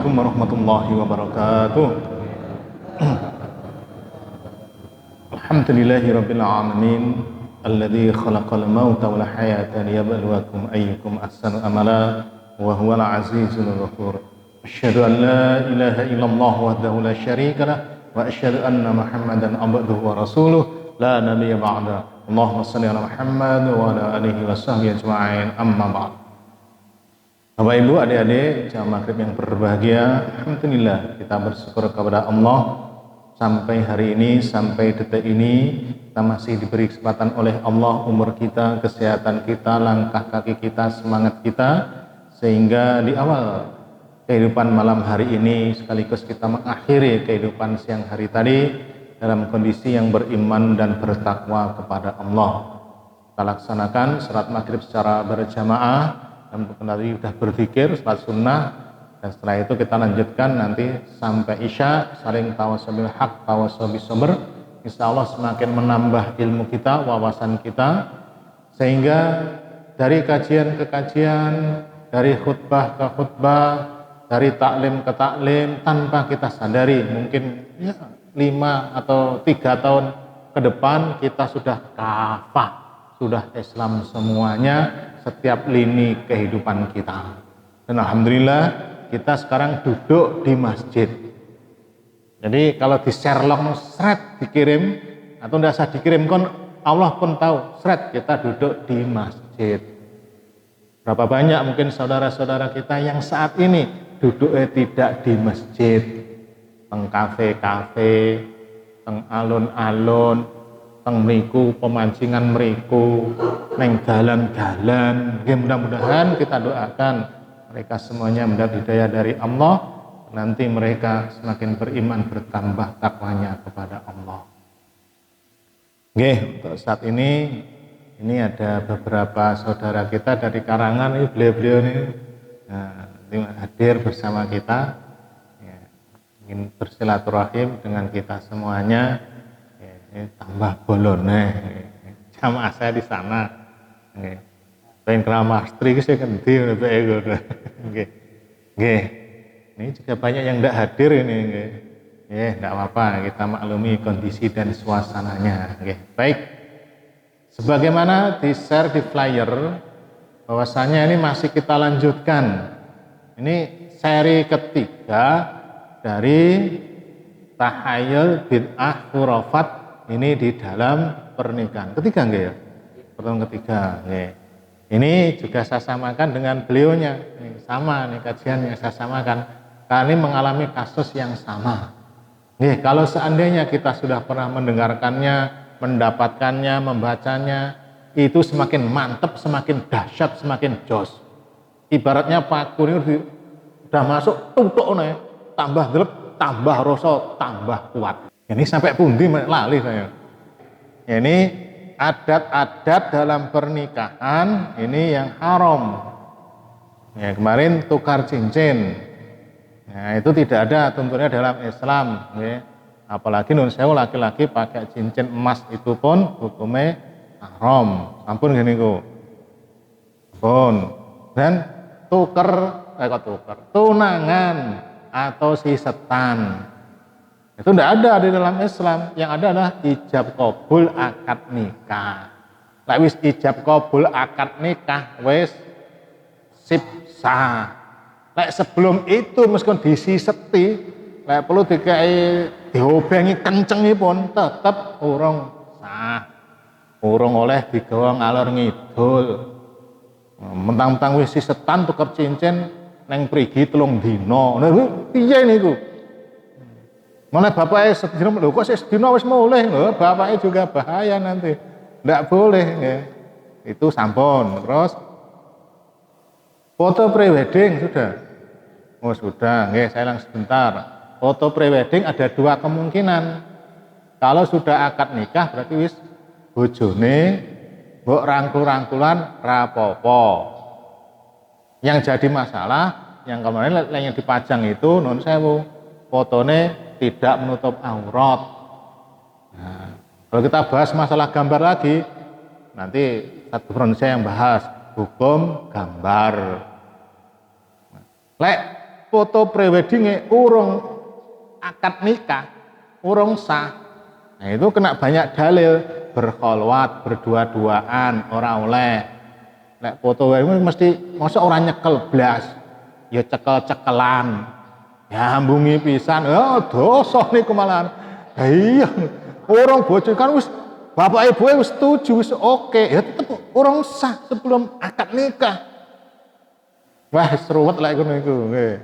Assalamualaikum warahmatullahi wabarakatuh. Alhamdulillahirabbil alamin alladzi khalaqal mauta wal hayata liyabluwakum ayyukum ahsanu amala wa huwal azizul ghafur. Asyhadu an la ilaha illallah wahdahu la syarika lah wa asyhadu anna Muhammadan abduhu wa rasuluh la nabiyya ba'da. Allahumma shalli ala Muhammad wa ala alihi wa sahbihi ajma'in. Amma ba'd. Bapak Ibu, adik-adik jamaah maghrib yang berbahagia, alhamdulillah kita bersyukur kepada Allah sampai hari ini, sampai detik ini kita masih diberi kesempatan oleh Allah, umur kita, kesehatan kita, langkah kaki kita, semangat kita, sehingga di awal kehidupan malam hari ini sekaligus kita mengakhiri kehidupan siang hari tadi dalam kondisi yang beriman dan bertakwa kepada Allah. Kita laksanakan salat maghrib secara berjamaah, dan tadi sudah berzikir, salat sunnah, dan setelah itu kita lanjutkan nanti sampai isya, saling tawasabil haq, tawasabil sabr. Insya Allah semakin menambah ilmu kita, wawasan kita, sehingga dari kajian ke kajian, dari khutbah ke khutbah, dari taklim ke taklim, tanpa kita sadari mungkin 5 atau 3 tahun ke depan kita sudah kafah, sudah Islam semuanya, setiap lini kehidupan kita. Dan alhamdulillah kita sekarang duduk di masjid. Jadi kalau di Sherlock seret dikirim atau tidak usah dikirim kon, Allah pun tahu seret kita duduk di masjid. Berapa banyak mungkin saudara-saudara kita yang saat ini duduknya tidak di masjid, teng kafe-kafe, teng alun-alun, teng mriku pemancingan mriku, neng dalan-dalan. Mudah-mudahan kita doakan mereka semuanya mendapat hidayah dari Allah, nanti mereka semakin beriman, bertambah takwanya kepada Allah. Oke, untuk saat ini ada beberapa saudara kita dari Karangan, ini beliau-beliau ini hadir bersama kita, ya, ingin bersilaturahim dengan kita semuanya. Tambah bolone jamaah saya di sana, pengen keramastri itu saya ganti ini juga banyak yang tidak hadir ini, tidak apa-apa, kita maklumi kondisi dan suasananya. Baik, sebagaimana di share di flyer bahwasanya ini masih kita lanjutkan, ini seri ketiga dari tahayul bid'ah khurafat ini di dalam pernikahan. Ketiga enggak ya? Pertemuan ketiga. Ini juga saya samakan dengan beliaunya. Ini sama nih kajian yang saya samakan. Karena ini mengalami kasus yang sama. Kalau seandainya kita sudah pernah mendengarkannya, mendapatkannya, membacanya, itu semakin mantap, semakin dahsyat, semakin jos. Ibaratnya paku ini udah masuk tutuk nih, tambah gelap, tambah rasa, tambah kuat. Ini sampai pundi lali saya. Ini adat-adat dalam pernikahan ini yang haram. Kemarin tukar cincin. Itu tidak ada tentunya dalam Islam. Apalagi nun sewu laki-laki pakai cincin emas itu pun hukumnya haram. Ampun gini ku. Pun. Dan tunangan atau sisetan. Itu tidak ada di dalam Islam. Yang ada adalah ijab qabul akad nikah. Lek wis ijab qabul akad nikah wis sip sah. Lek sebelum itu meskipun disiseti, lek perlu diobengi kencengipun tetap urung sah. Urung oleh digawa ngalor ngidul. Mentang-mentang wis sisetan tuker cincin neng prigi 3 dina. Nah piye niku? Mulai bapaknya sedina, lho kok sedina wis mulih, lho bapaknya juga bahaya nanti. Ndak boleh Itu sampun. Terus foto prewedding sudah. Oh sudah, saya ulang sebentar. Foto prewedding ada 2 kemungkinan. Kalau sudah akad nikah berarti wis bojone mbok rangkul-rangkulan rapopo. Yang jadi masalah yang kemarin yang dipajang itu non sewu, fotone tidak menutup aurat. Nah, kalau kita bahas masalah gambar lagi, nanti satu saya yang bahas hukum gambar. Lek foto preweddinge urung akad nikah, urung sah. Nah itu kena banyak dalil, berkholwat, berdua-duaan, ora oleh. Nek foto wae mesti mosok ora nyekel blas. Ya cekel-cekelan. Ya ambungi pisan, dosa niku malahan. Ha iya, urung bojo kan wis bapak ibu wis setuju, wis oke, ya tetep urung sah sebelum akad nikah. Wah, seruwet lek ngono iku, nggih.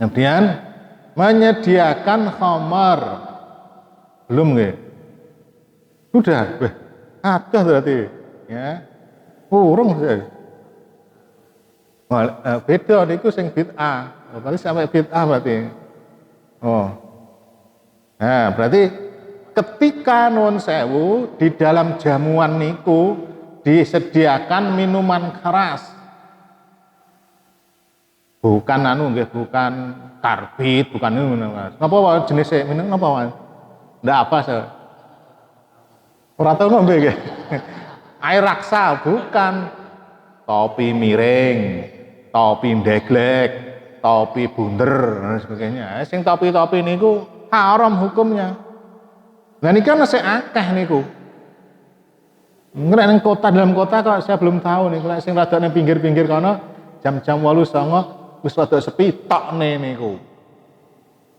Kemudian menyediakan khamar. Belum nggih? Sudah, ada berarti, ya. Urung saja. Beda niku sing bid'ah. Berarti sampai bid'ah berarti. Oh. Nah, berarti ketika nuwun sewu di dalam jamuan niku disediakan minuman keras. Bukan nggih, bukan karbit, bukan minuman keras. Napa wae jenisnya minum napa wae? Ndak apa saya. Ora tau ngombe nggih. Air raksa bukan. Topi miring, topi ndeglek, topi bunder dan sebagainya. Sing topi-topi niku haram hukumnya. Nah ini kan masih akeh niku. Nggak neng kota, dalam kota kalau saya belum tahu nih. Kalau sing rada neng pinggir-pinggir kono jam-jam 8 wis rada sepi tok niku.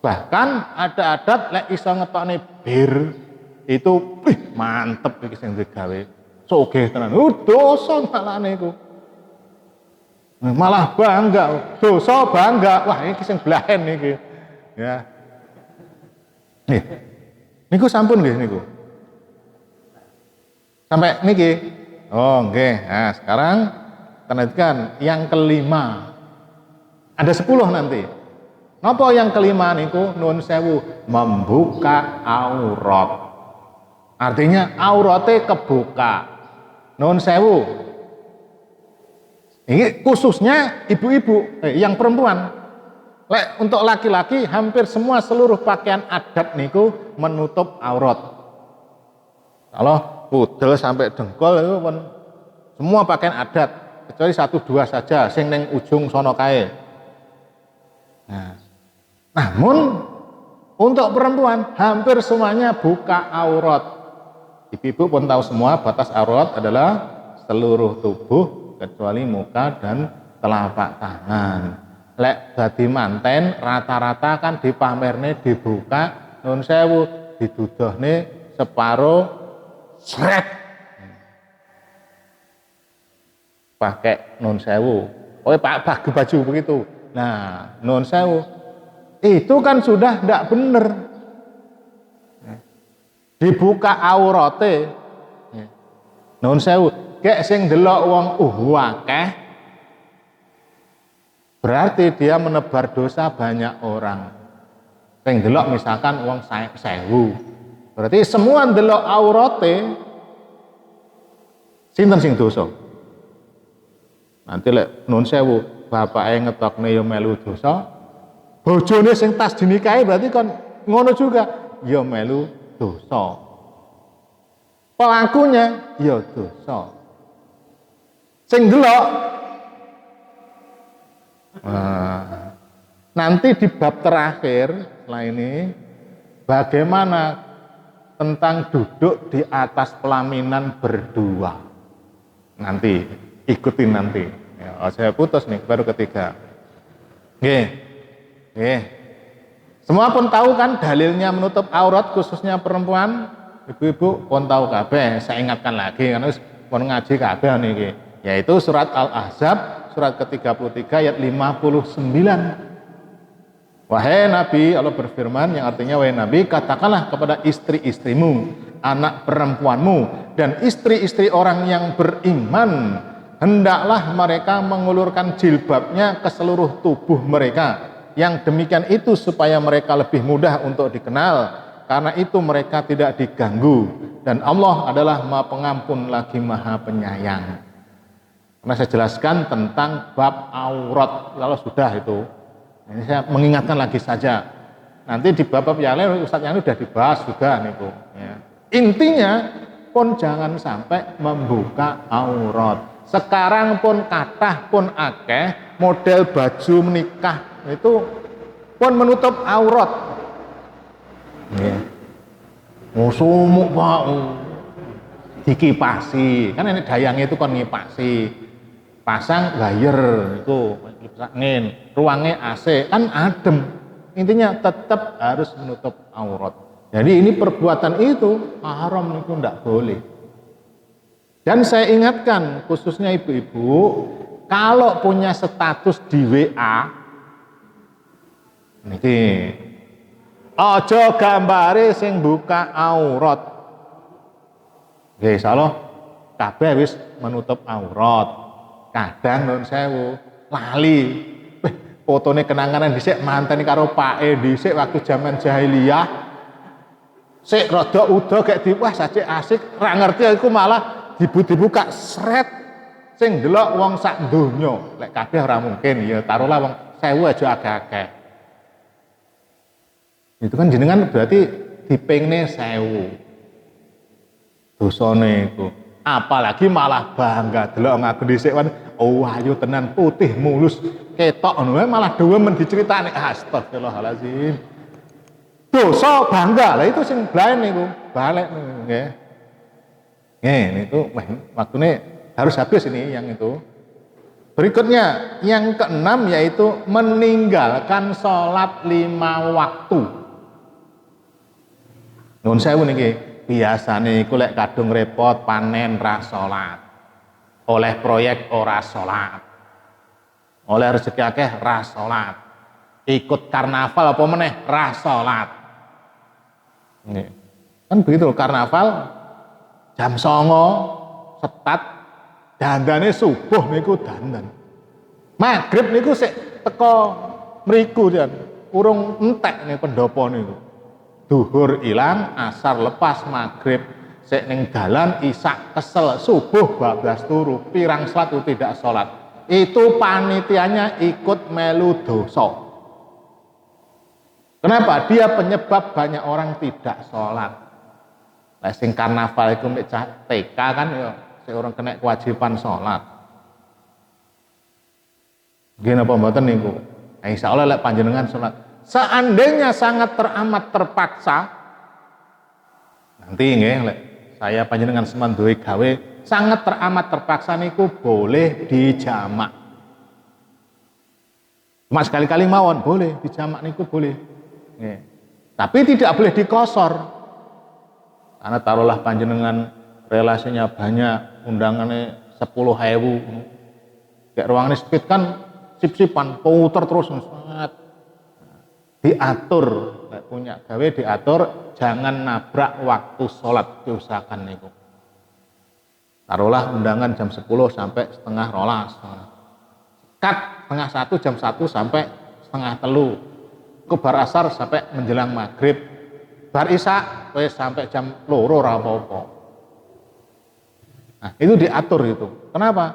Bahkan ada adat lek iso ngetokne bir itu mantep iki sing digawe. Sogeh tenan. Dosa malah niku. Malah bangga, dosa bangga. Wah, ini sing blahen niki. Ya. Nih. Niku sampun nggih niku. Sampai niki. Oh, nggih. Nah, sekarang lanjutkan yang kelima. Ada 10 nanti. Napa yang kelima niku nuwun sewu membuka aurat. Artinya auratnya kebuka. Nuwun sewu. Ini khususnya ibu-ibu yang perempuan. Lek untuk laki-laki hampir semua seluruh pakaian adat niku menutup aurat. Kalau pudel sampai dengkul itu pun semua pakaian adat kecuali 1-2 saja sing ning ujung sono kae. Nah, namun untuk perempuan hampir semuanya buka aurat. Ibu-ibu pun tahu semua batas aurat adalah seluruh tubuh kecuali muka dan telapak tangan. Lek dadi manten rata-rata kan dipamerne dibuka nun sewu didudohne separo sret pakai nun sewu. Oh pakai baju begitu. Nah nun sewu itu kan sudah tidak benar. Dibuka aurate nun sewu. Kayak sing delok wong akeh berarti dia menebar dosa banyak orang. Sing delok misalkan wong 1000. Berarti semua delok aurate sinten sing dosa. Nanti lek nun sewu bapake ngetokne ya melu dosa. Bojone sing tas dinikahi berarti kan ngono juga ya melu dosa. Pelakunya ya dosa. Sing delok nanti di bab terakhir setelah ini bagaimana tentang duduk di atas pelaminan berdua. Nanti ikutin nanti. Ya, saya putus nih baru ketiga. Nggih. Semua pun tahu kan dalilnya menutup aurat khususnya perempuan. Ibu-ibu pun tahu kabeh. Saya ingatkan lagi karena pun ngaji kabeh niki. Yaitu surat Al-Ahzab surat ke-33 ayat 59. Wahai Nabi, Allah berfirman yang artinya wahai Nabi, katakanlah kepada istri-istrimu, anak perempuanmu dan istri-istri orang yang beriman, hendaklah mereka mengulurkan jilbabnya ke seluruh tubuh mereka. Yang demikian itu supaya mereka lebih mudah untuk dikenal, karena itu mereka tidak diganggu dan Allah adalah Maha Pengampun lagi Maha Penyayang. Karena saya jelaskan tentang bab aurat kalau sudah itu. Ini saya mengingatkan lagi saja. Nanti di bab-bab yang lain Ustadz yang sudah dibahas juga niku. Ya. Intinya pun jangan sampai membuka aurat. Sekarang pun kathah pun akeh model baju menikah itu pun menutup aurat. Nggih. Oh sumuk Pak. Dikipasi. Kan ini dayangnya itu kon ngipasi. Pasang gayer itu angin, ruangnya AC kan adem. Intinya tetap harus menutup aurat. Jadi ini perbuatan itu haram, itu tidak boleh. Dan saya ingatkan khususnya ibu-ibu, kalau punya status di WA, niki, ojo gambare sing buka aurat. Nggih, insyaallah kabeh wis menutup aurat. Kadang nun sewu lali. Fotone kenanganan dhisik manteni karo pake dhisik waktu zaman jahiliyah. Sik rada uda gek wah sajik asik, ra ngerti iku malah dibuka sret sing delok wong sak donya. Lek kabeh ora mungkin ya taruhlah wong 1000 aja akeh-akeh. Itu kan jenengan berarti dipengne 1000. Dosane iku. Apalagi malah bangga delok ngaku dhisik kan oh ayo tenan putih mulus ketok ngono malah dewemen diceritani astagfirullahalazim. Dosa bangga lah itu sing blaen niku balik nggih. Nggih niku waktune harus habis ini yang itu. Berikutnya yang keenam yaitu meninggalkan sholat 5 waktu. Nuwun sewu niki. Biasane iku lek kadung repot panen ra salat. Oleh proyek ora salat. Oleh rezeki akeh ra salat. Ikut karnaval apa meneh ra salat. Nggih. Kan begitu karnaval jam 09.00 setat dandane subuh niku dandan. Magrib niku sik teko mriku jan. Urung entek nih pendopo niku. Duhur ilang, asar lepas, magrib sik ning dalan, isak kesel, subuh bablas turu, pirang salat itu tidak sholat. Itu panitianya ikut melu dosa. Kenapa? Dia penyebab banyak orang tidak sholat. Lah sing karnaval iku mek TK kan ya sing orang kena kewajiban sholat. Nggih napa mboten niku? Insyaallah lek panjenengan sholat. Seandainya sangat teramat terpaksa, nanti nggih lek saya panjenengan seman duwe gawe sangat teramat terpaksa niku boleh dijamak. Cuma sekali-kali mawon boleh dijamak niku boleh. Nggih. Tapi tidak boleh dikosor. Karena taruhlah panjenengan relasinya banyak, undangannya 10.000. Kayak ruangannya sempit kan sip-sipan puter terus sangat. Diatur, punya gawe diatur, jangan nabrak waktu sholat, diusahakan niku. Taruhlah undangan jam 10 sampai setengah 12. Cut setengah 1 jam 1 sampai setengah 3. Ke bar asar sampai menjelang maghrib. Bar isya sampai jam 2 ora apa-apa. Nah, itu diatur itu. Kenapa?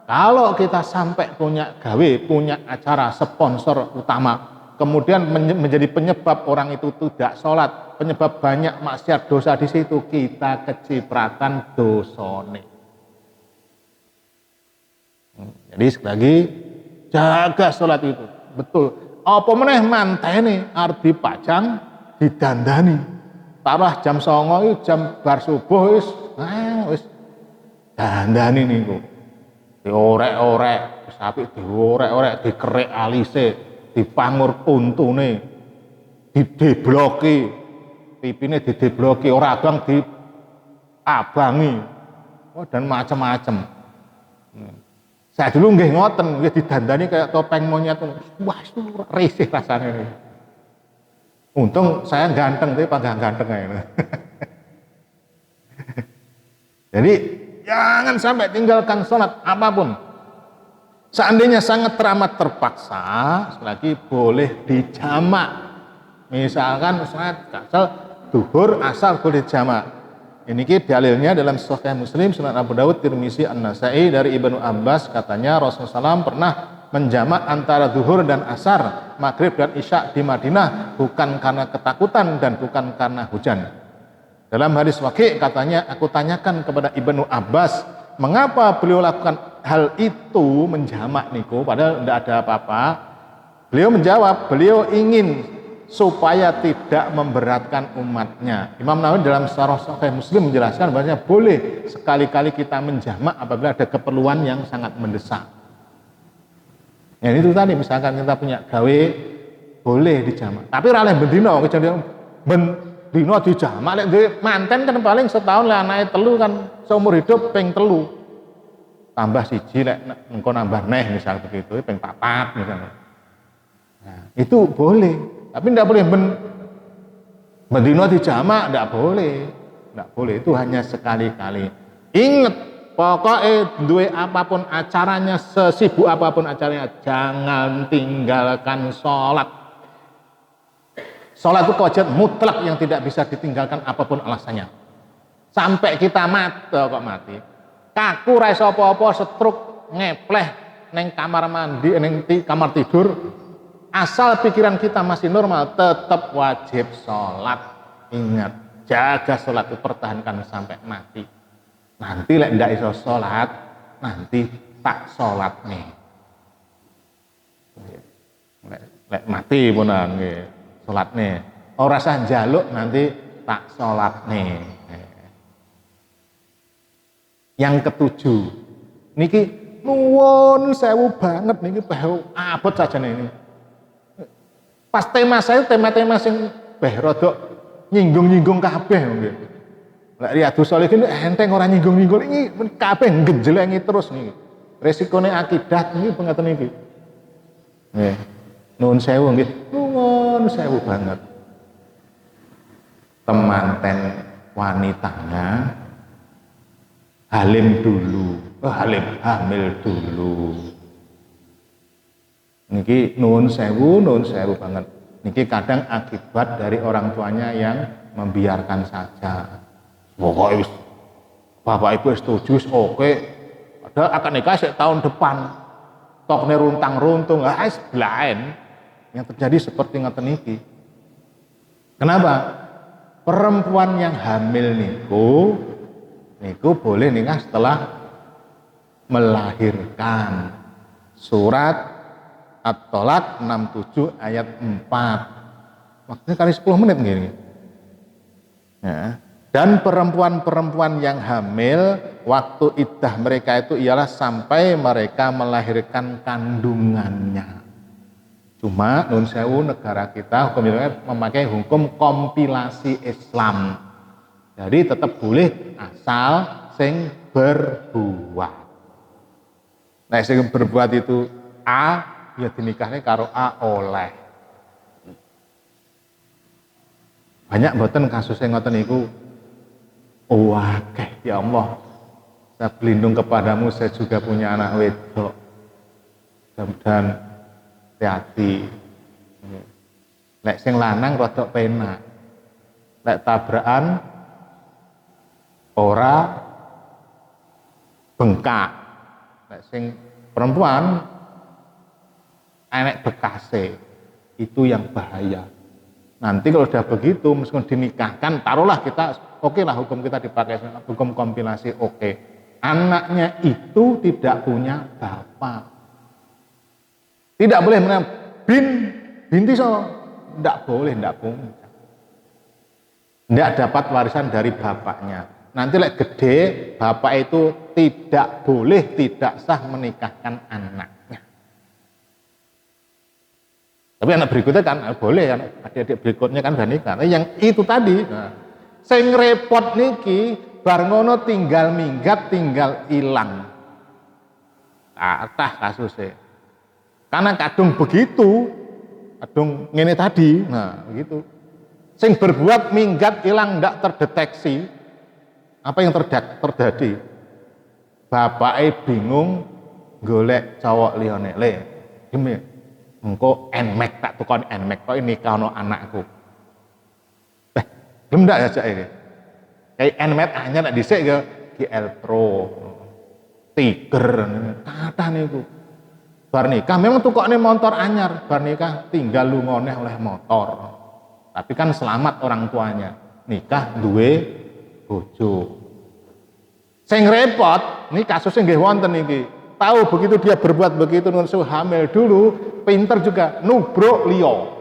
Kalau kita sampai punya gawe, punya acara sponsor utama, kemudian menjadi penyebab orang itu tidak sholat, penyebab banyak maksiat dosa di situ, kita kecipratan dosane. Jadi sekali lagi jaga sholat itu, betul. Apa meneh mantene arep dipajang, didandani. Taruh jam 09.00 itu jam bar subuh wis dandani niku. Diorek-orek, wis apik diorek-orek, dikerek alise. Dipangur untune, didebloki, pipine didebloki, ora abang diabangi, dan macam-macam. Saya dulu nggih ngoten, nggih didandani kayak topeng monyet, wah itu risih rasanya. Untung saya ganteng, tapi pagah ganteng aja. Jadi jangan sampai tinggalkan sholat apapun. Seandainya sangat teramat terpaksa, lagi boleh dijamak. Misalkan sholat kasal duhur asar boleh dijamak. Ini dalilnya dalam Sahih Muslim, Sunan Abu Dawud, Tirmizi, An-Nasai dari Ibnu Abbas katanya Rasulullah SAW pernah menjamak antara duhur dan asar, maghrib dan isya di Madinah bukan karena ketakutan dan bukan karena hujan. Dalam hadis Waqi' katanya aku tanyakan kepada Ibnu Abbas, mengapa beliau lakukan hal itu menjamak niku padahal tidak ada apa-apa? Beliau menjawab, beliau ingin supaya tidak memberatkan umatnya. Imam Nawawi dalam Syarah Sahih Muslim menjelaskan bahwasanya boleh sekali-kali kita menjamak apabila ada keperluan yang sangat mendesak. Ya itu tadi, misalkan kita punya gawe boleh dijamak. Tapi ora oleh bendino, kejadian bendino dijamak lek duwe manten kan paling setahun lah anake telu kan seumur hidup ping telu. Tambah siji lek engko nambah neh misal begitu ping 4 misalnya. Nah, itu boleh. Tapi tidak boleh bendino dijamak, tidak boleh. Tidak boleh, itu hanya sekali-kali. Ingat, pokoknya duwe apapun acaranya, sesibuk apapun acaranya, jangan tinggalkan sholat. Sholat itu kewajiban mutlak yang tidak bisa ditinggalkan apapun alasannya. Sampai kita mati, kaku ra iso apa-apa, setruk, ngepleh neng kamar mandi, neng kamar tidur, asal pikiran kita masih normal, tetap wajib sholat. Ingat, jaga sholat itu, pertahankan sampai mati. Nanti lek ndak iso sholat, nanti tak sholat nih. Lek mati punan nggih, sholat nih. Ora usah njaluk, nanti tak sholat nih. Yang ketujuh, niki nuwun sewu banget niki abot saja nih ini. Pas tema saya tema-tema sing rodok nyinggung-nyinggung kabeh nggih. Lek Riyadhus Shalihin enteng ora nyinggung-nyinggung iki kabeh ngenjelengi terus niki. Resikone akidah niki pengeten niki. Nggih. Nuwun sewu nggih. Nuwun sewu banget. Temanten wanitanya halim dulu. Hamil dulu. Niki nuwun sewu banget. Niki kadang akibat dari orang tuanya yang membiarkan saja. Pokoknya bapak ibu setuju, oke. Padahal akan nikah tahun depan. Tokne runtang-runtung, belain. Yang terjadi seperti ngeten niki. Kenapa? Perempuan yang hamil niku boleh nikah setelah melahirkan. Surat At-Tolak 67 ayat 4. Waktunya kali 10 menit gini. Ya. Dan perempuan-perempuan yang hamil, waktu iddah mereka itu ialah sampai mereka melahirkan kandungannya. Cuma nun sewu negara kita hukumnya memakai hukum kompilasi Islam. Jadi tetap boleh asal sing berbuat. Nah, sing berbuat itu A, ya dinikahnya karo A oleh. Banyak mboten kasusnya ngoten niku. Akeh ya Allah. Saya berlindung kepadamu, saya juga punya anak wedok. Mudah-mudahan hati-hati. Lek sing lanang rodok penak. Lek tabrakan ora bengkak. Lek sing perempuan enek bekase, itu yang bahaya. Nanti kalau sudah begitu, meskipun dinikahkan, taruhlah kita, oke lah hukum kita dipakai, hukum kompilasi oke. Anaknya itu tidak punya bapak. Tidak boleh binti so, tidak boleh, tidak punya. Tidak dapat warisan dari bapaknya. Nanti lek gede, bapak itu tidak boleh, tidak sah menikahkan anaknya. Tapi anak berikutnya kan boleh kan, adik-adik berikutnya kan udah nikah. Nah, yang itu tadi, sing repot niki, bar ngono tinggal minggat, tinggal ilang. Atah kasusnya. Karena kadung begitu, kadung ngene tadi, nah begitu. Sing berbuat minggat ilang ndak terdeteksi. Apa yang terjadi? Bapaknya bingung golek cowok liyane le. Gimana? Engko enmek tak tukon enmek kok ini kalau anakku. Gelem ndak ya cak iki. Kayak enmek hanya nak dhisik ke GL Pro. Tiger kata niku. Bar nikah memang tukokne motor anyar, bar nikah tinggal lungone oleh motor. Tapi kan selamat orang tuanya. Nikah duwe bojo. Sing repot, ini kasusnya nggih wonten iki. Tahu begitu dia berbuat begitu nuwun sewu hamil dulu, pinter juga nubruk liya.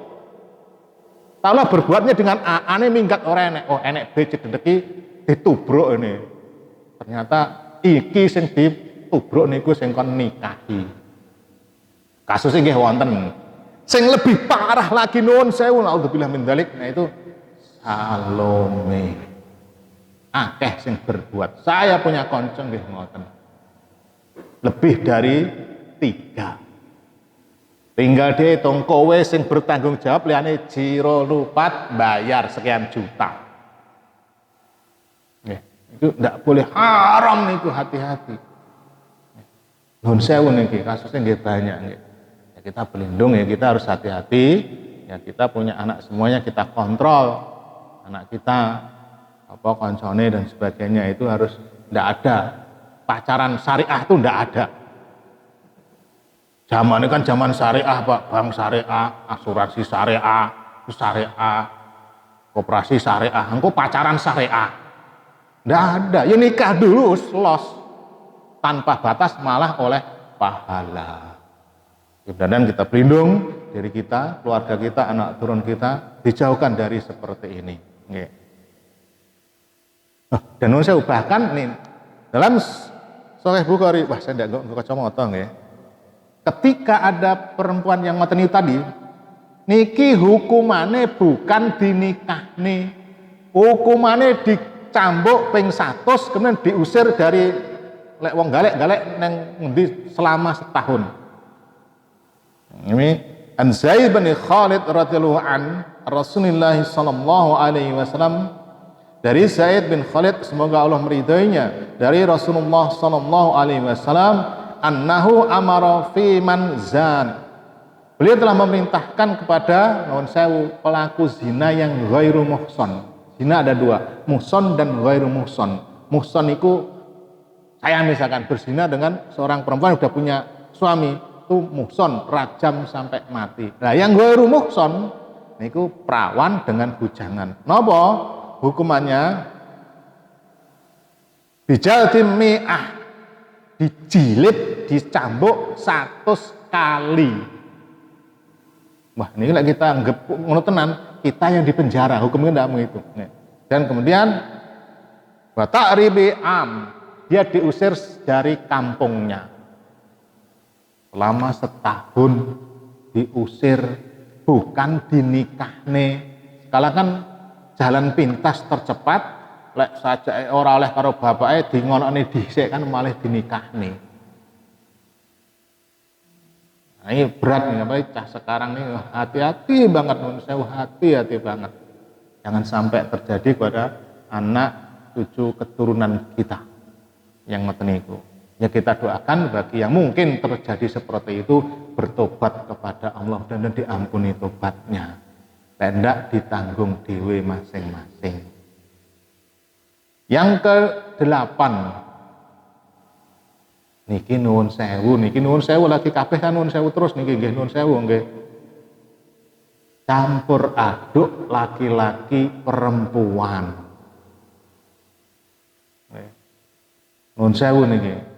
Tahulah berbuatnya dengan A, ane minggat ora enek. Oh, enek B cedeki ditubruk ini. Ternyata iki sing ditubruk niku sing kon nikahi. Kasusnya nggih wonten. Sing lebih parah lagi nuwun sewu naudzubillah min dzalik, nah itu Salome. Akeh sing berbuat. Saya punya kanca nggih ngoten. Lebih dari 3. Tinggal dihitung kowe sing bertanggung jawab liyane jiro lupat bayar sekian juta. Nggih, itu ndak boleh, haram niku, hati-hati. Nuwun sewu niki kasusnya nggih banyak nggih. Ya kita pelindung ya, kita harus hati-hati. Ya kita punya anak semuanya kita kontrol. Anak kita apa koncone dan sebagainya itu harus ndak ada. Pacaran syariah itu ndak ada. Zaman ini kan zaman syariah, Pak. Bank syariah, asuransi syariah, koperasi syariah, engko pacaran syariah. Ndak ada. Ya nikah dulu, los. Tanpa batas malah oleh pahala. Dan kita pelindung diri kita, keluarga kita, anak turun kita dijauhkan dari seperti ini. Nggih. Dan saya bahkan nih dalam Sahih Bukhari, wah saya ndak kacamata nggih. Ketika ada perempuan yang ngoten tadi, niki hukumane bukan dinikahne. Hukumane dicambuk ping 100 kemudian diusir dari lek wong galek-galek nang ngendi selama setahun. Ini An Zaid bin Khalid radhiyallahu an Rasulullah sallallahu alaihi wasallam, dari Zaid bin Khalid semoga Allah meridainya, dari Rasulullah sallallahu alaihi wasallam, annahu amara fi man zan. Beliau telah memerintahkan kepada nuwun sewu pelaku zina yang ghairu muhsan. Zina ada 2, muhsan dan ghairu muhsan. Muhsan itu saya misalkan berzina dengan seorang perempuan yang sudah punya suami, itu muhsan, rajam sampai mati. Nah, yang ghairu muhsan niku perawan dengan bujangan. Napa hukumannya? Bijaldim mi'ah, dijilid, dicambuk 100 kali. Wah, ini lagi kita anggap ngono tenan, kita yang dipenjara, hukumnya tidak mau itu. Dan kemudian wa ta'ribi am, dia diusir dari kampungnya. Selama setahun diusir, bukan dinikahne. Kalau kan jalan pintas tercepat, lek saja ora oleh karo bapake dingonokne dhisik kan malah dinikahne. Nah, ini berat nih, apa cah sekarang nih, hati-hati banget nun sewu, hati-hati banget. Jangan sampai terjadi pada anak cucu keturunan kita yang ngoten niku. Ya kita doakan bagi yang mungkin terjadi seperti itu bertobat kepada Allah dan diampuni tobatnya. Tidak ditanggung dewe masing-masing. Yang ke-8, niki nuwun sewu lagi kabeh kan nuwun sewu terus niki nggih nuwun sewu nggih. Campur aduk laki-laki perempuan. Nuwun sewu niki.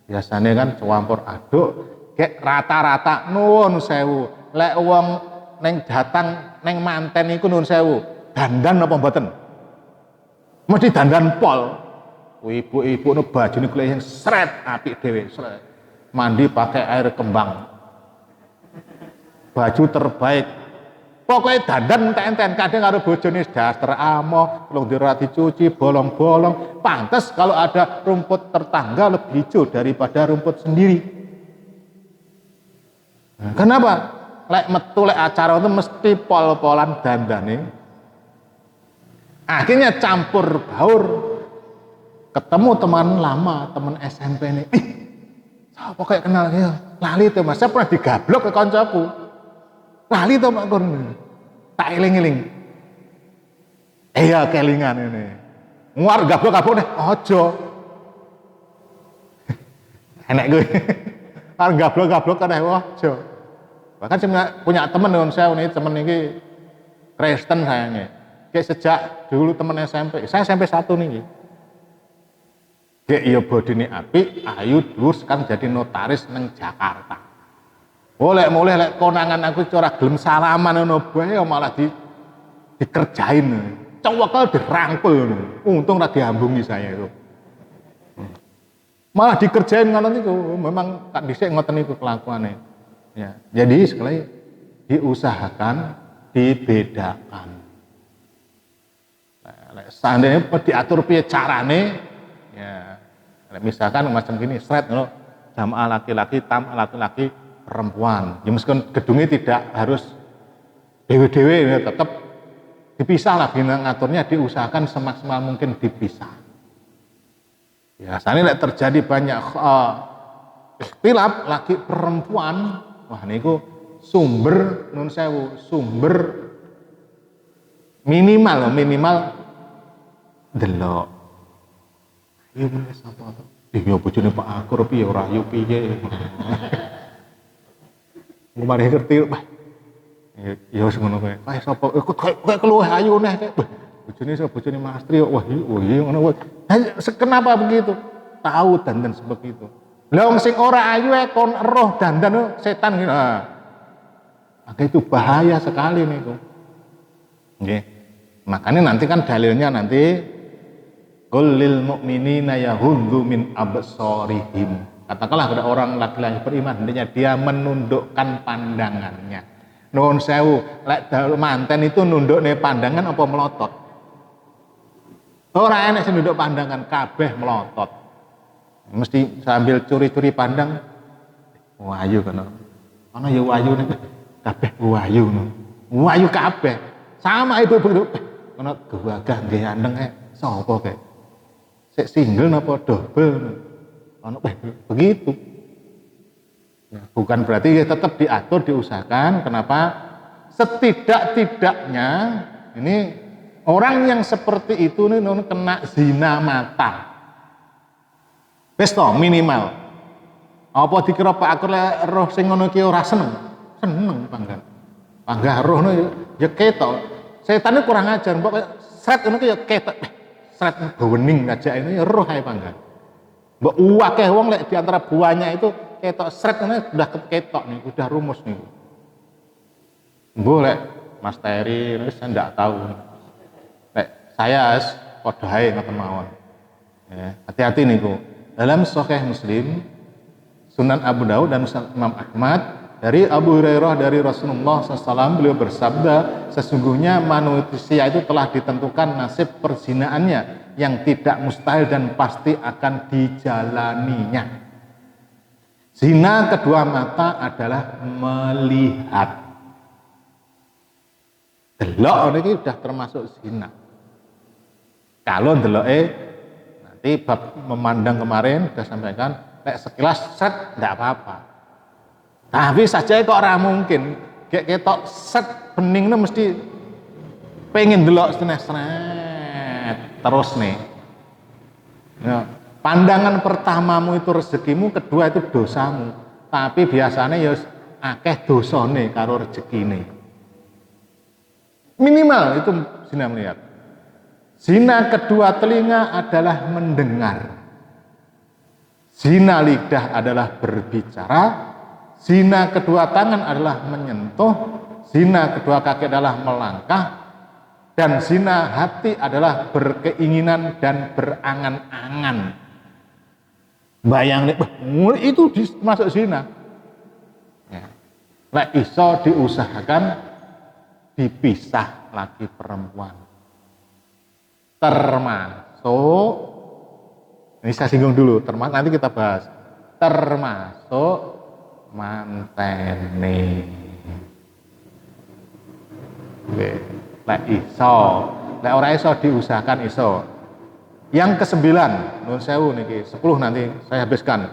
Biasanya kan campur aduk kayak rata-rata nuwun sewu. Lek wong neng datang neng manten iku nuwun sewu, dandan apa mboten? Mesti dandan pol. Ibu-ibu nu bajune kuwi sing sret apik dhewe, sret. Mandi pakai air kembang. Baju terbaik. Pokoknya dandan enten kadang karo bojone daster amo, belum dicuci, bolong-bolong. Pantes kalau ada rumput tetangga lebih hijau daripada rumput sendiri. Nah, kenapa? Lek metu lek acara itu mesti pol-polan dandane. Akhirnya campur baur. Ketemu teman lama, teman SMP nih. Siapa kayak kenal ya? Lali tuh Mas, saya pernah digablok ke koncoku. Lali tuh Pak Kun. Tak eling-eling. Iya kelingan ini. Nguar gablok-gablok nih, ojo. Enek gue. Kan gablok-gablok kan ojo. Bahkan saya punya teman dengan saya nih, teman ini Kristen sayangnya. Kayak sejak dulu teman SMP. Saya SMP 1 nih. Gek ya bodine apik, ayu dhuwur sekarang jadi notaris nang Jakarta. Oleh mulai lek konangan aku ora gelem salaman ngono bae malah dikerjain. Cowok dirangkul ngono. Untung ora diambungi saya itu. Malah dikerjain ngono niku, memang tak dhisik ngoten niku kelakuane. Ya, jadi sekali diusahakan dibedakan. Lek seandainya diatur piye carane, ya misalkan macam gini, sret ngono, jamaah laki-laki, tam laki-laki, perempuan. Ya meskipun gedungnya tidak harus dewe-dewe, ya, tetap dipisah lah, ngaturnya diusahakan semaksimal mungkin dipisah. Biasanya lek terjadi banyak ikhtilaf laki perempuan, wah niku sumber nun sewu, sumber minimal delok. Iya bener sapa to? Ya bojone Pak Akur piye ora ayu piye. Ngomare ngerti, Pak. Ya wis ngono kowe. Kae sapa? Kok keluwih ayu neh kek. Bojone sapa? Bojone Mas Tri. Wah iya ngono wae. Kenapa begitu? Tahu dandan seperti itu. Lah wong sing ora ayu kon roh dandan setan gitu. Maka itu bahaya sekali niku. Nggih. Makanya nanti kan dalilnya nanti qul lil mu'minina yahuddu min absarihim. Katakanlah kepada orang laki-laki beriman hendaknya dia menundukkan pandangannya. Nuwun sewu, lek manten itu nundukne pandangan apa melotot? Ora enek sing nunduk pandangan, kabeh melotot. Mesti sambil curi-curi pandang. Wayu kana. Ana ya wayu nek kabeh wayu ngono. Wayu kabeh. Sama ibu-ibu. Kana gewagah nggih anteng sapa kek? Sik single napa double? Ono begitu. Ya, bukan berarti ya tetap diatur, diusahakan. Kenapa? Setidak-tidaknya ini orang yang seperti itu nih kena zina mata. Wis to minimal. Apa dikira Pak Akur roh sing ngono ki ora seneng? Seneng panggan. Panggah rohno ya ketok. Setan kurang ajar, mbok sret ngono ki ya ketok. Sret bewening ngajak ini roh ae panggan. Mbok akeh wong lek di antara buahnya itu ketok sret ngene udah ketok nih, udah rumus nih. Mbok lek Mas Teri wis ndak tahu. Lek saya padha ae ngoten mawon. Ya, hati-hati niku. Dalam Sahih Muslim, Sunan Abu Daud dan Imam Ahmad dari Abu Hurairah dari Rasulullah SAW beliau bersabda, sesungguhnya manusia itu telah ditentukan nasib perzinaannya yang tidak mustahil dan pasti akan dijalaninya. Zina kedua mata adalah melihat. Delok ini sudah termasuk zina. Kalau deloke nanti bab memandang kemarin sudah sampaikan, lek sekilas set tidak apa-apa. Tapi saja kok ora mungkin. Kayak ketok set beningnya mesti pengen delok seret terus nih. Ya, pandangan pertamamu itu rezekimu, kedua itu dosamu. Tapi biasanya ya akeh dosane karo rezekine. Minimal itu zina melihat. Zina kedua telinga adalah mendengar. Zina lidah adalah berbicara. Zina kedua tangan adalah menyentuh, zina kedua kaki adalah melangkah, dan zina hati adalah berkeinginan dan berangan-angan. Bayang nih, itu masuk zina. Ya. Lek iso diusahakan dipisah laki perempuan. Termasuk, ini saya singgung dulu, nanti kita bahas. Termasuk mantene. Lek iso, lek ora iso diusahakan iso. Yang ke-9, nuwun sewu niki, 10 nanti saya habiskan.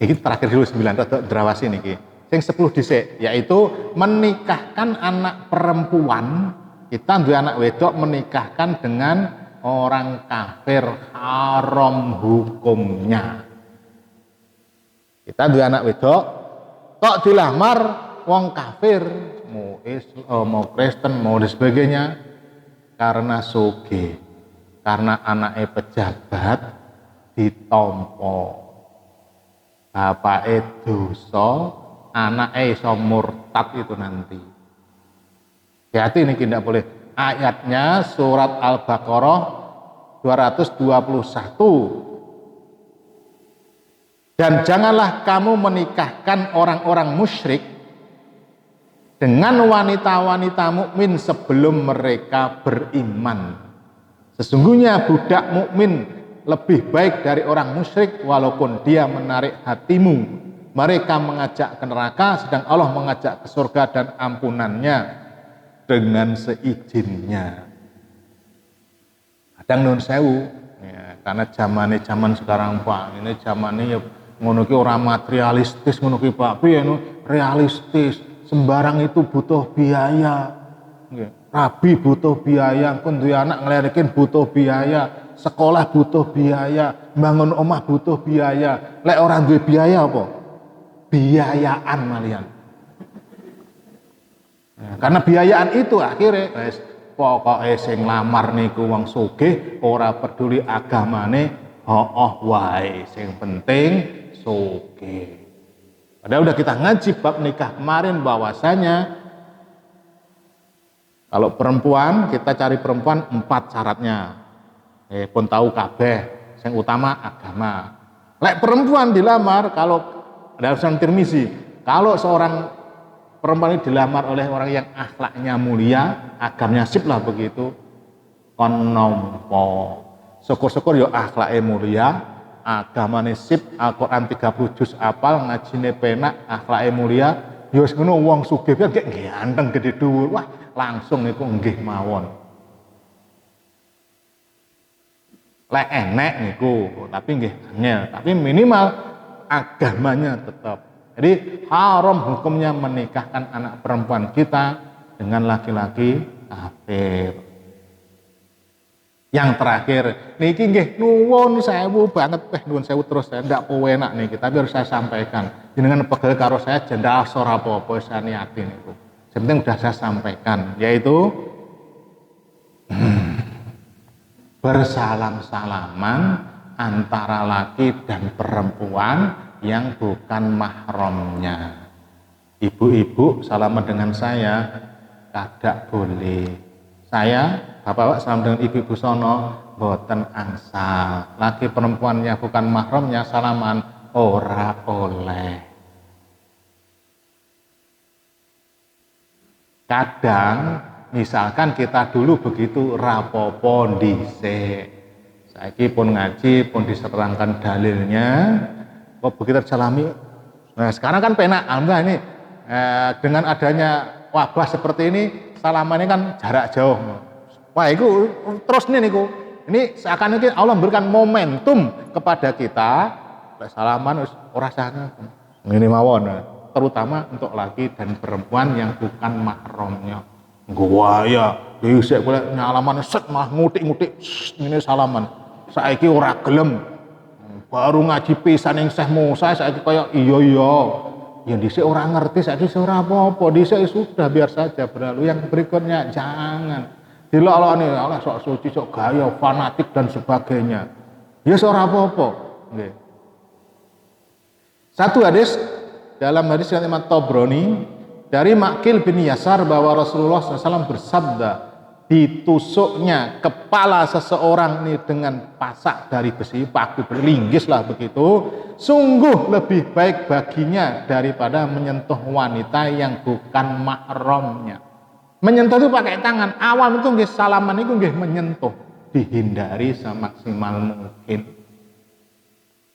Iki terakhir dulu 9 rada drawasi niki. Sing 10 dhisik, yaitu menikahkan anak perempuan. Kita duwe anak wedok menikahkan dengan orang kafir, haram hukumnya. Kita dua anak wedok, kok dilamar wong kafir, mau Islam, mau Kristen, mau dan sebagainya, karena sugih, karena anaknya pejabat ditompo, bapaknya dosa, anaknya iso murtad itu nanti. Hati ini tidak boleh. Ayatnya surat Al-Baqarah 221. Dan janganlah kamu menikahkan orang-orang musyrik dengan wanita-wanita mukmin sebelum mereka beriman. Sesungguhnya budak mukmin lebih baik dari orang musyrik walaupun dia menarik hatimu. Mereka mengajak ke neraka sedang Allah mengajak ke surga dan ampunannya dengan seizinnya. Kadang nun sewu ya, karena zaman sekarang Pak, ini zamannya ya ngono ki ora materialistis ngono ki Pak, piye realistis. Sembarang itu butuh biaya. Rabi butuh biaya, engko duwe anak nglerikin butuh biaya, sekolah butuh biaya, bangun omah butuh biaya. Lek orang duwe biaya apa? Biayaan malian. Ya, karena biayaan itu akhirnya pokoknya sing lamar niku wong sugih, ora peduli agamane, wae sing penting sugih. Padahal udah kita ngaji bab nikah kemarin bahwasanya kalau perempuan kita cari perempuan 4 syaratnya. Pun tahu kabeh, yang utama agama. Lek perempuan dilamar kalau dalam Sunan Tirmizi, kalau seorang perempuan ini dilamar oleh orang yang akhlaknya mulia, agamanya sip lah begitu, kon nompo. Syukur-syukur yo akhlaknya mulia, agamane sip, Al-Qur'an 30 juz apal, ngajine penak, akhlake mulia, ya wis ngono wong sugih kan gek ganteng gede dhuwur. Wah, langsung niku nggih mawon. Lek enek niku, tapi nggih angel, tapi minimal agamanya tetap. Jadi haram hukumnya menikahkan anak perempuan kita dengan laki-laki kafir. Yang terakhir, niki nggih nuwun sewu banget, nuwun sewu terus saya ndak penak niki, tapi harus saya sampaikan. Jenengan pegel karo saya jendal ora apa-apa wis niati niku. Yang penting udah saya sampaikan, yaitu bersalam-salaman antara laki dan perempuan yang bukan mahramnya. Ibu-ibu salaman dengan saya tidak boleh. Saya bapak salam dengan ibu-ibu sono boten angsal. Laki perempuannya bukan mahramnya salaman ora oleh. Kadang misalkan kita dulu begitu rapopo dhisik. Saiki pun ngaji pun diserangkan dalilnya. Kok begitu salami. Nah, sekarang kan penak alhamdulillah ini dengan adanya wabah seperti ini salamannya kan jarak jauh. Wah, itu terus nih niku. Ini seakan-akan Allah memberikan momentum kepada kita salaman ora sana. Ngene mawon, terutama untuk laki dan perempuan yang bukan mahramnya. Gua ya, dhisik kula nyalaman set malah ngutik-ngutik ngene salaman. Saiki ora gelem. Baru ngaji pisan ning Syekh Musa saiki kaya iya. Ya dhisik ora ngerti, saiki ora apa-apa, dhisik sudah biar saja berlalu. Yang berikutnya jangan dilolokne Allah sok suci, sok gaya, fanatik dan sebagainya. Ya ora apa-apa. Nggih. Satu hadis dalam hadis yang Imam Tabrani dari Maqil bin Yasar bahwa Rasulullah SAW bersabda, ditusuknya kepala seseorang ini dengan pasak dari besi, paku berlinggis lah begitu, sungguh lebih baik baginya daripada menyentuh wanita yang bukan mahramnya. Menyentuh itu pakai tangan, awal itu nggih salaman itu nggih menyentuh, dihindari semaksimal mungkin.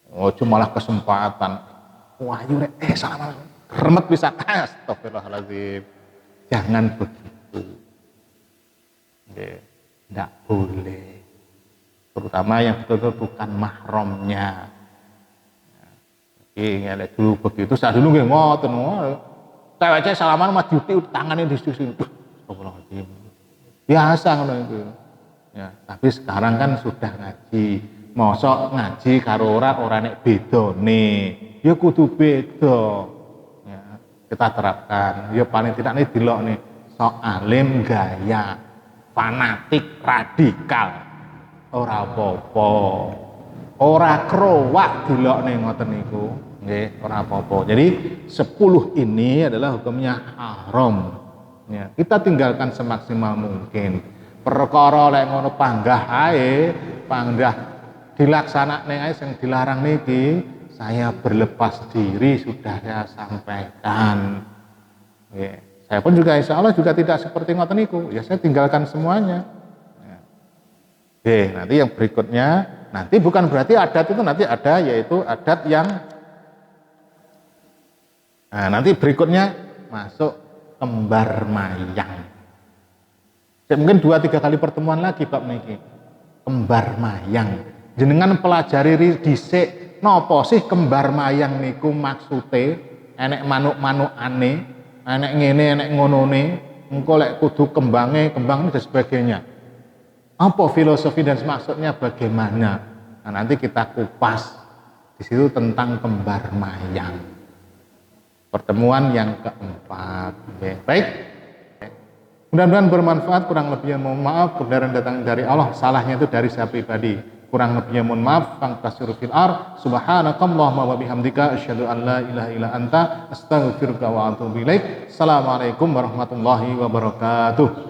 Oh, malah kesempatan. Wah, yure salaman remet bisa, astagfirullahaladzim. Jangan begitu. Tidak boleh, terutama yang betul-betul bukan mahramnya. Ingat dulu begitu, saya dulu nggih ngoten, cewek salaman mah diuti tangannya disusun, astagfirullahaladzim. Biasa ngono itu. Ya, tapi sekarang kan sudah ngaji, mosok ngaji karo ora nek bedone, ya kudu beda. Ya, kita terapkan, ya paling tidak nih dilok nih sok alim gaya. Fanatik radikal ora apa-apa. Ora krowak dilokne ngoten niku. Nggih, ora apa-apa. Jadi 10 ini adalah hukumnya haram. Ya, kita tinggalkan semaksimal mungkin. Perkara lek ngono panggah ae, panggah dilaksanakne ae sing dilarang niki, saya berlepas diri sudah saya sampaikan. Ya, saya pun juga insya Allah juga tidak seperti ngoten niku. Ya saya tinggalkan semuanya. Ya. Oke, nanti yang berikutnya, nanti bukan berarti adat itu nanti ada, yaitu adat yang nanti berikutnya masuk kembar mayang. Mungkin 2-3 kali pertemuan lagi Pak Miki. Kembar mayang. Jenengan pelajari dhisik napa sih kembar mayang niku maksude? Enek manuk-manukane, enek ngene, enek ngonone, engko lek kudu kembang dan sebagainya. Apa filosofi dan maksudnya bagaimana? Nah, nanti kita kupas di situ tentang kembar mayang. Pertemuan yang keempat. Okay. Baik. Mudah-mudahan bermanfaat, kurang lebihnya mohon maaf, kebenaran datang dari Allah, salahnya itu dari saya pribadi. Kurang lebihnya mohon maaf, fangkasiru fil ar, subhanakallahumma wa bihamdika, asyhadu an la ilaha illa anta, astaghfiruka wa atubu ilaik. Assalamualaikum warahmatullahi wabarakatuh.